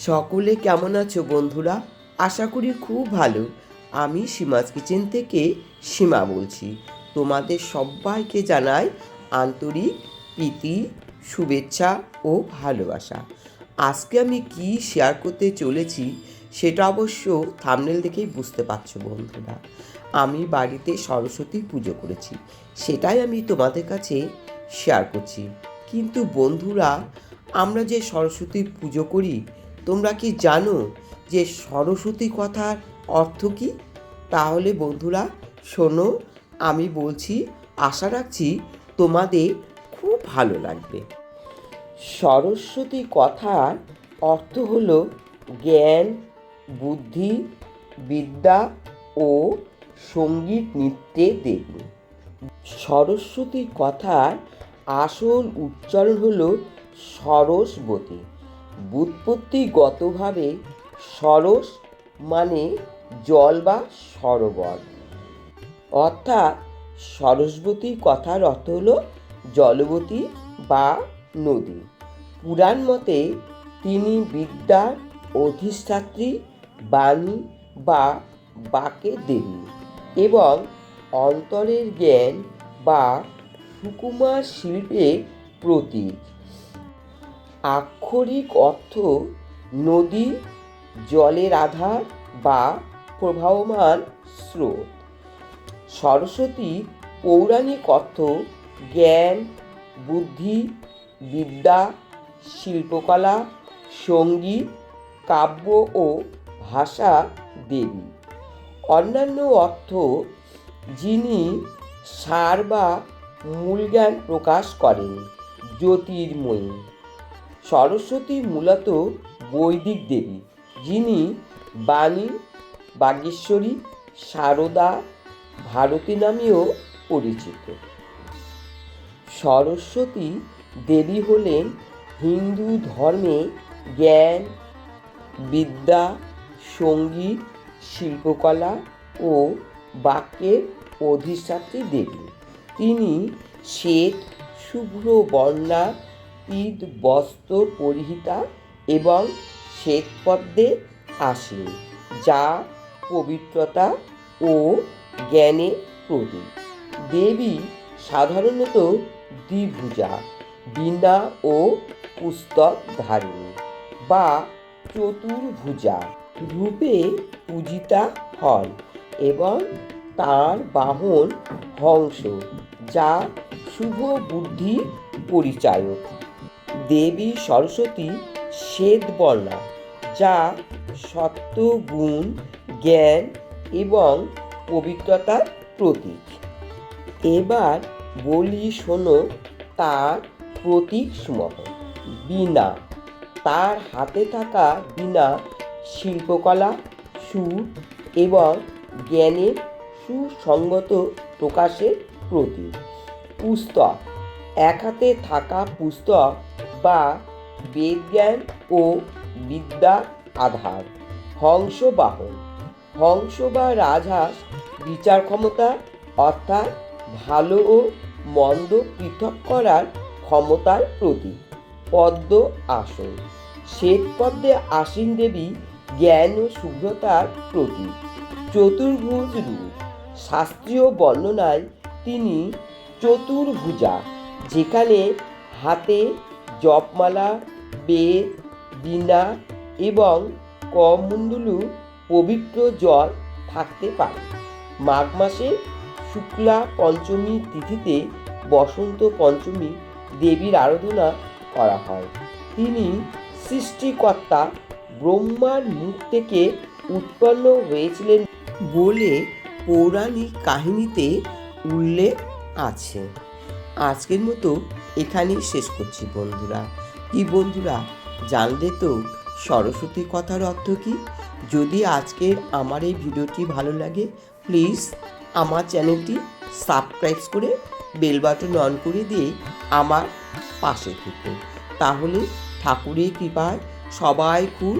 সকলে কেমন আছো বন্ধুরা? আশা করি খুব ভালো। আমি সীমাস কিচেন থেকে সীমা বলছি। তোমাদের সবাইকে জানাই আন্তরিক প্রীতি, শুভেচ্ছা ও ভালোবাসা। আজকে আমি কি শেয়ার করতে চলেছি সেটা অবশ্য থাম্বনেল দেখেই বুঝতে পারছো বন্ধুরা। আমি বাড়িতে সরস্বতী পুজো করেছি, সেটাই আমি তোমাদের কাছে শেয়ার করছি। কিন্তু বন্ধুরা, আমরা যে সরস্বতী পুজো করি, তোমরা কি জানো যে সরস্বতী কথার অর্থ কী? তাহলে বন্ধুরা শোনো, আমি বলছি, আশা রাখছি তোমাদের খুব ভালো লাগবে। সরস্বতী কথার অর্থ হলো জ্ঞান, বুদ্ধি, বিদ্যা ও সঙ্গীত নৃত্যের দেবী। সরস্বতী কথার আসল উচ্চারণ হলো সরস্বতী। ব্যুৎপত্তিগতভাবে সরস মানে জল বা সরোবর, অর্থাৎ সরস্বতী কথার অর্থ হলো জলবতী বা নদী। পুরাণ মতে তিনি বিদ্যার অধিষ্ঠাত্রী, বাণী বা বাকের দেবী এবং অন্তরের জ্ঞান বা সুকুমার শিল্পের প্রতীক। আক্ষরিক অর্থ নদী, জলের আধার বা প্রবাহমান স্রোত। সরস্বতীর পৌরাণিক অর্থ জ্ঞান, বুদ্ধি, বিদ্যা, শিল্পকলা, সঙ্গীত, কাব্য ও ভাষা দেবী। অন্যান্য অর্থ যিনি সার বা মূল জ্ঞান প্রকাশ করেন, জ্যোতির্ময়ী। সরস্বতী মূলত বৈদিক দেবী, যিনি বাণী, বাগেশ্বরী, সারদা, ভারতী নামেও পরিচিত। সরস্বতী দেবী হলেন হিন্দু ধর্মে জ্ঞান, বিদ্যা, সঙ্গীত, শিল্পকলা ও বাক্যের অধিষ্ঠাত্রী দেবী। তিনি শ্বেত শুভ্র বর্ণা পীত বস্ত্র পরিহিতা এবং শ্বেতপদ্মে আসীন, যা পবিত্রতা ও জ্ঞানের প্রতীক। দেবী সাধারণত দ্বিভুজা, বীণা ও পুস্তক ধারিণী বা চতুর্ভুজা রূপে পূজিতা হন এবং তার বাহন হংস, যা শুভ বুদ্ধির পরিচায়ক। দেবী সরস্বতী শ্বেতবর্ণা, যা সত্য, গুণ, জ্ঞান এবং পবিত্রতার প্রতীক। এবার বলি শোনো তার প্রতীক সমূহ। বীণা, তার হাতে থাকা বীণা শিল্পকলা, সুর এবং জ্ঞানের সুসংগত প্রকাশের প্রতীক। পুস্তক, এক হাতে থাকা পুস্তক বা বেদজ্ঞান ও বিদ্যার আধার। হংস বাহন, হংস বা রাজহাঁস বিচার ক্ষমতা, অর্থাৎ ভালো ও মন্দ পৃথক করার ক্ষমতার প্রতীক। পদ্ম আসন, শ্বেতপদ্মে আসীন দেবী জ্ঞান ও শুভ্রতার প্রতীক। চতুর্ভুজ রূপ, শাস্ত্রীয় বর্ণনায় তিনি চতুর্ভুজা, যেখানে হাতে জপমালা, বেদ, বীণা এবং করমণ্ডলু পবিত্র জল থাকতে পারে। মাঘ মাসে শুক্লা পঞ্চমী তিথিতে বসন্ত পঞ্চমী দেবীর আরাধনা করা হয়। তিনি সৃষ্টিকর্তা ব্রহ্মার মুখ থেকে উৎপন্ন হয়েছিলেন বলে পৌরাণিক কাহিনীতে উল্লেখ আছে। আজকের মতো এখানেই শেষ করছি বন্ধুরা। কি বন্ধুরা, জানলে তো সরস্বতী কথার অর্থ কী? যদি আজকের আমার এই ভিডিওটি ভালো লাগে, প্লিজ আমার চ্যানেলটি সাবস্ক্রাইব করে বেল বাটন অন করে দিয়ে আমার পাশে থেকো। তাহলে ঠাকুরের কৃপায় সবাই খুব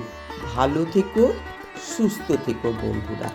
ভালো থেকো, সুস্থ থেকো বন্ধুরা।